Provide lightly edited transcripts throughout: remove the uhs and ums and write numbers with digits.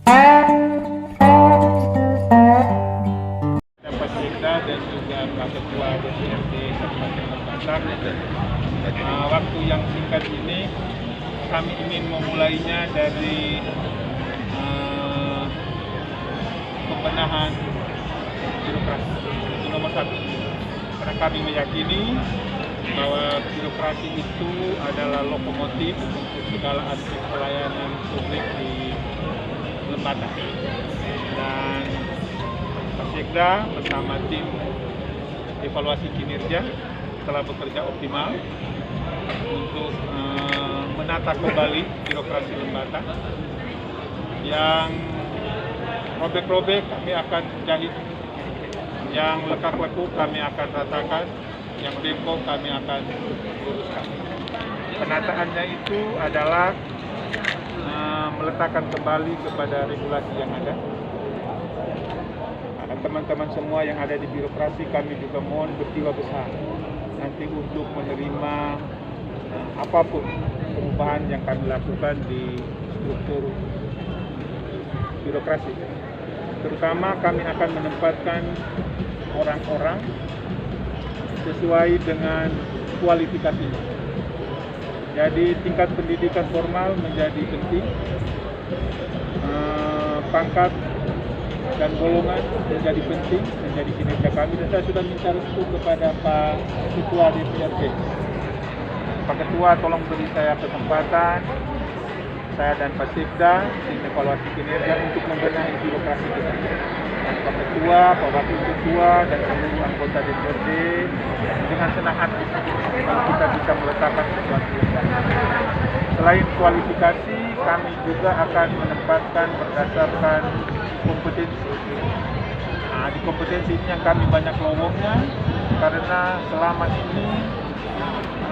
Pak Sekda dan juga Pak Ketua DPRD Kabupaten Lembata. Waktu yang singkat ini kami ingin memulainya dari pembenahan birokrasi. Itu nomor satu. Karena kami meyakini bahwa birokrasi itu adalah lokomotif untuk segala aspek pelayanan publik di Lembata. Dan Pak Sekda bersama tim evaluasi kinerja telah bekerja optimal untuk menata kembali birokrasi Lembata. Yang robek-robek kami akan jahit, yang lekak-lekuk kami akan ratakan, yang bengkok kami akan luruskan. Penataannya itu adalah meletakkan kembali kepada regulasi yang ada. Teman-teman semua yang ada di birokrasi, kami juga mohon berjiwa besar nanti untuk menerima apapun perubahan yang kami lakukan di struktur birokrasi. Terutama kami akan menempatkan orang-orang sesuai dengan kualifikasinya. Jadi tingkat pendidikan formal menjadi penting, pangkat dan golongan menjadi penting, menjadi kinerja kami. Dan saya sudah minta restu kepada Pak Ketua DPRD. Pak Ketua, tolong beri saya kesempatan, saya dan Pak Sekda, tim evaluasi kinerja untuk membenahi birokrasi kita. Pak Ketua, Pak Wakil Ketua, dan seluruh anggota DPRD dengan senang hati kalau kita bisa meletakkan sesuatu yang baik. Selain kualifikasi, kami juga akan menempatkan berdasarkan kompetensi. Di kompetensi ini yang kami banyak lowongnya, karena selama ini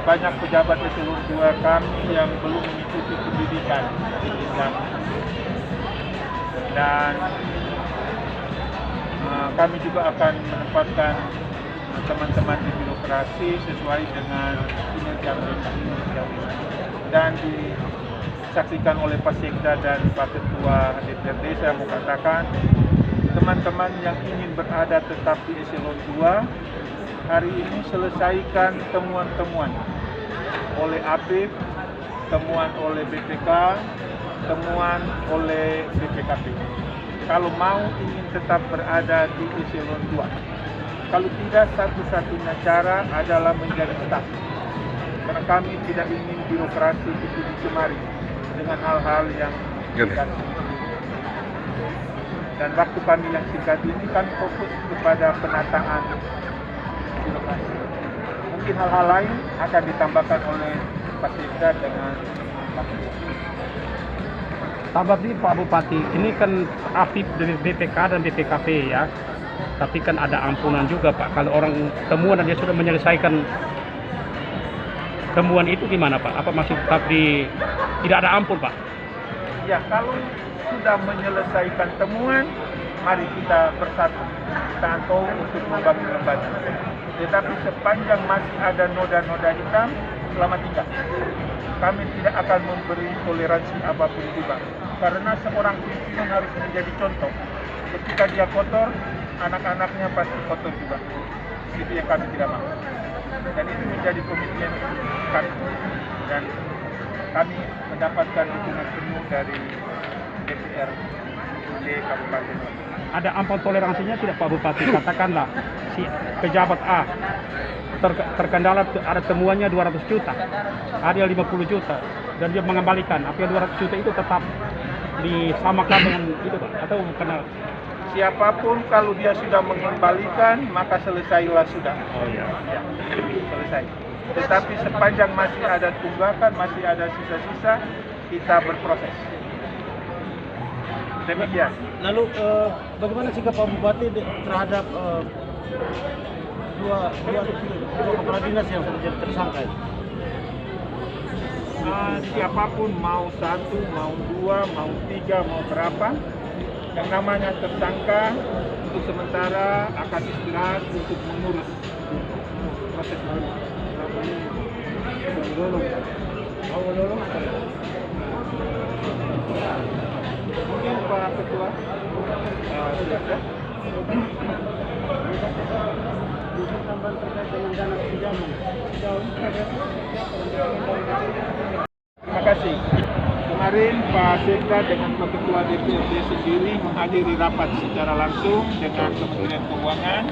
banyak pejabat eselon 2 kami yang belum mengikuti pendidikan di jenjang. Dan kami juga akan menempatkan teman-teman di birokrasi sesuai dengan kinerja mereka. Dan disaksikan oleh Pak Sekda dan Pak Ketua DPRD, saya mau katakan teman-teman yang ingin berada tetap di eselon 2 hari ini selesaikan temuan-temuan oleh APIP, temuan oleh BPK, temuan oleh BPKP. Kalau mau ingin tetap berada di eselon 2, kalau tidak, satu-satunya cara adalah menjadi staf. Karena kami tidak ingin birokrasi itu dicemari dengan hal-hal yang negatif. Dan waktu kami yang singkat ini kami fokus kepada penataan birokrasi. Mungkin hal-hal lain akan ditambahkan oleh Pak Sekda dengan Pak Ketua. Tambah sih Pak Bupati, ini kan APIP dari BPK dan BPKP ya. Tapi kan ada ampunan juga Pak. Kalau orang temuan dan dia sudah menyelesaikan temuan itu gimana Pak? Apa masih tetap tidak ada ampun Pak? Ya, kalau sudah menyelesaikan temuan, mari kita bersatu tanto untuk membangun lembaga. Tetapi sepanjang masih ada noda-noda hitam, selamat tinggal. Kami tidak akan memberi toleransi apapun juga. Karena seorang pimpinan harus menjadi contoh. Ketika dia kotor, anak-anaknya pasti kotor juga. Itu yang kami tidak mau. Dan itu menjadi komitmen kami. Dan kami mendapatkan dukungan penuh dari DPRD Kabupaten. Ada ampun toleransinya tidak Pak Bupati? Katakanlah si pejabat A terkendala ada temuannya 200 juta, ada 50 juta, dan dia mengembalikan. Apa yang 200 juta itu tetap disamakan dengan itu Pak? Atau karena siapapun kalau dia sudah mengembalikan, maka selesailah sudah. oh ya, Ya, selesai. Tetapi sepanjang masih ada tunggakan, masih ada sisa-sisa, kita berproses. Demikian. Lalu bagaimana sikap Pak Bupati terhadap dua kepala dinas yang sudah jadi tersangka? Siapapun mau satu, mau dua, mau tiga, mau berapa, yang namanya tersangka untuk sementara akan istirahat untuk mengurus proses hukum. Mungkin Pak Pak Ketua. Silakan. Tambahan terkait dengan dana pinjaman. Terima kasih. Kemarin Pak Sekda dengan Pak Ketua DPRD sendiri menghadiri rapat secara langsung dengan Kementerian Keuangan,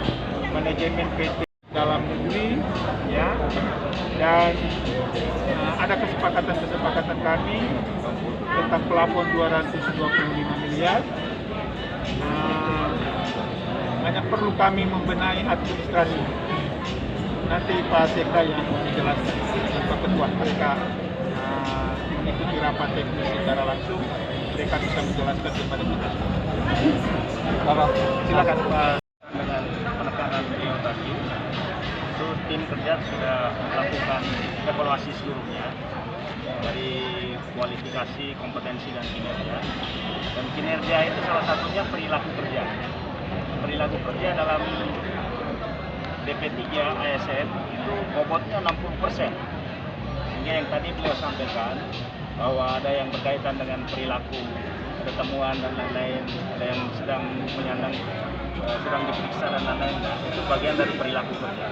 manajemen PT Dalam Negeri, ya, dan ada kesepakatan kami tentang plafon 225 miliar. Hanya perlu kami membenahi administrasi. Nanti Pak Sekda yang menjelaskan dengan Pak Ketua mereka mengikuti rapat teknis secara langsung, mereka bisa menjelaskan kepada kita. Silakan Pak. Dengan penekanan beliau tadi, itu tim kerja sudah melakukan evaluasi seluruhnya dari kualifikasi, kompetensi dan kinerja. Dan kinerja itu salah satunya perilaku kerja. Perilaku kerja dalam DP3 ASN itu bobotnya 60%. Sehingga yang tadi beliau sampaikan bahwa ada yang berkaitan dengan perilaku, ada temuan dan lain-lain, ada yang sedang menyandang, sedang diperiksa dan lain-lain, itu bagian dari perilaku kerja.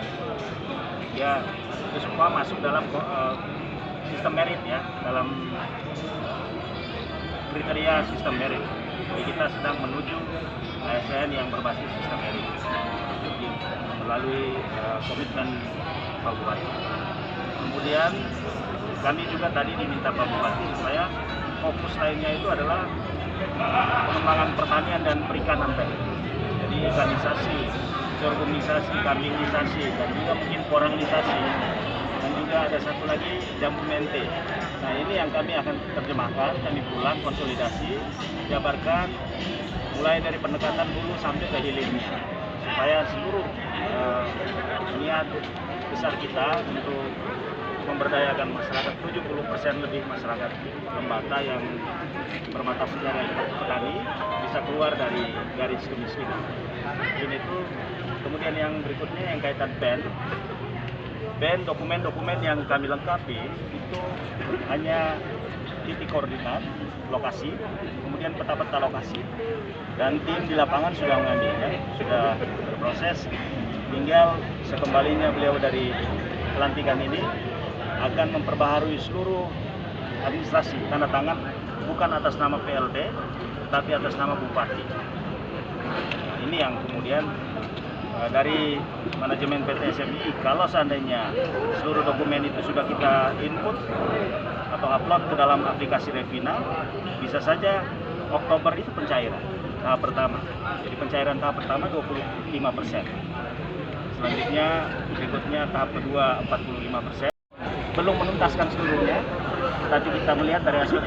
Ya, itu semua masuk dalam sistem merit ya, dalam kriteria sistem merit. Jadi kita sedang menuju ASN yang berbasis sistem merit melalui komitmen Pak Bupati. Kemudian kami juga tadi diminta Pak Bupati supaya fokus lainnya itu adalah pengembangan pertanian dan perikanan tadi. Jadi ikanisasi, sorghumisasi, kambingisasi, dan juga mungkin porangnisasi. Dan juga ada satu lagi jambu mente. Nah ini yang kami akan terjemahkan, kami pulang konsolidasi, jabarkan mulai dari pendekatan hulu sampai ke hilirnya. Supaya seluruh niat besar kita untuk memberdayakan masyarakat, 70% lebih masyarakat Lembata yang bermata pencarian petani bisa keluar dari garis kemiskinan. Dan itu kemudian yang berikutnya yang kaitan BEN, dokumen-dokumen yang kami lengkapi itu hanya titik koordinat, lokasi, kemudian peta-peta lokasi, dan tim di lapangan sudah mengambilnya, sudah berproses. Tinggal sekembalinya beliau dari pelantikan ini akan memperbaharui seluruh administrasi, tanda tangan bukan atas nama PLT, tetapi atas nama Bupati. Nah, ini yang kemudian dari manajemen PT SMI, kalau seandainya seluruh dokumen itu sudah kita input atau upload ke dalam aplikasi Revina, bisa saja Oktober itu pencairan tahap pertama. Jadi pencairan tahap pertama 25%. Selanjutnya berikutnya tahap kedua 45%. Belum menuntaskan seluruhnya, tapi kita melihat dari aspek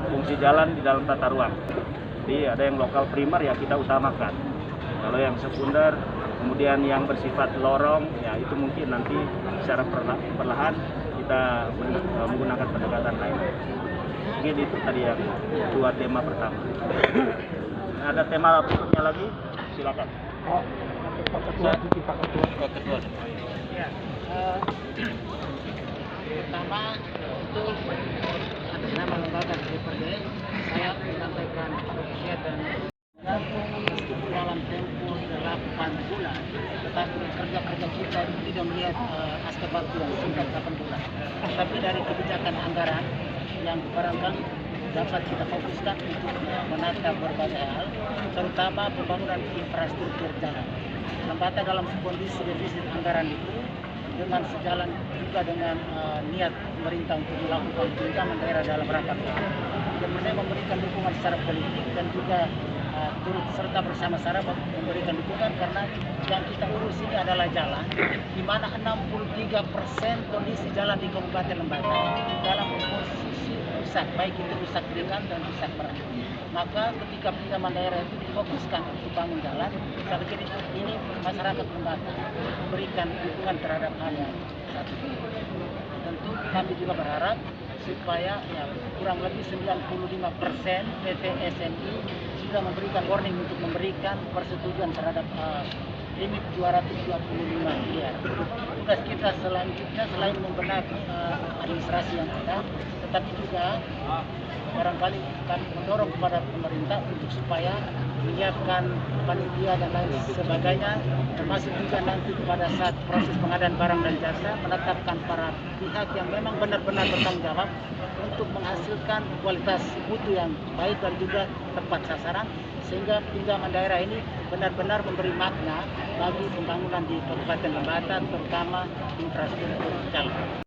fungsi jalan di dalam tata ruang. Jadi ada yang lokal primer ya kita utamakan. Kalau yang sekunder, kemudian yang bersifat lorong, ya itu mungkin nanti secara perlahan kita menggunakan pendekatan lain. Mungkin itu tadi yang dua tema pertama. Ada tema berikutnya lagi, silakan. Pak Ketua. Ya, pertama itu atas nama lembaga DPRD saya menyampaikan kegiatan dalam tempo 8 bulan, tetapi kerja-kerja kita tidak melihat aspek waktu yang singkat 8 bulan. Tapi dari kebijakan anggaran yang barangkali dapat kita fokuskan untuk menata berbagai hal, terutama pembangunan infrastruktur jalan. Lembata dalam kondisi defisit anggaran itu dengan sejalan juga dengan niat pemerintah untuk melakukan pinjaman daerah dalam rangka dan memberikan dukungan secara politik dan juga turut serta bersama-sama memberikan dukungan karena yang kita urus ini adalah jalan di mana 63% kondisi jalan di Kabupaten Lembata dalam posisi rusak, baik itu rusak ringan dan rusak berat. Maka ketika pinjaman daerah itu difokuskan untuk bangun jalan, saya pikir ini masyarakat Lembata memberikan dukungan terhadap hal yang satu ini. Tentu kami juga berharap supaya ya, kurang lebih 95% PT SMI sudah memberikan warning untuk memberikan persetujuan terhadap limit 225 miliar. Tugas kita selanjutnya selain membenahi administrasi yang ada, tetapi juga barangkali kami mendorong kepada pemerintah untuk supaya menyiapkan panitia dan lain sebagainya, termasuk juga nanti pada saat proses pengadaan barang dan jasa menetapkan para pihak yang memang benar-benar bertanggung jawab untuk menghasilkan kualitas mutu yang baik dan juga tepat sasaran, sehingga pinjaman daerah ini benar-benar memberi makna bagi pembangunan di Kabupaten Lembata, terutama infrastruktur jalan.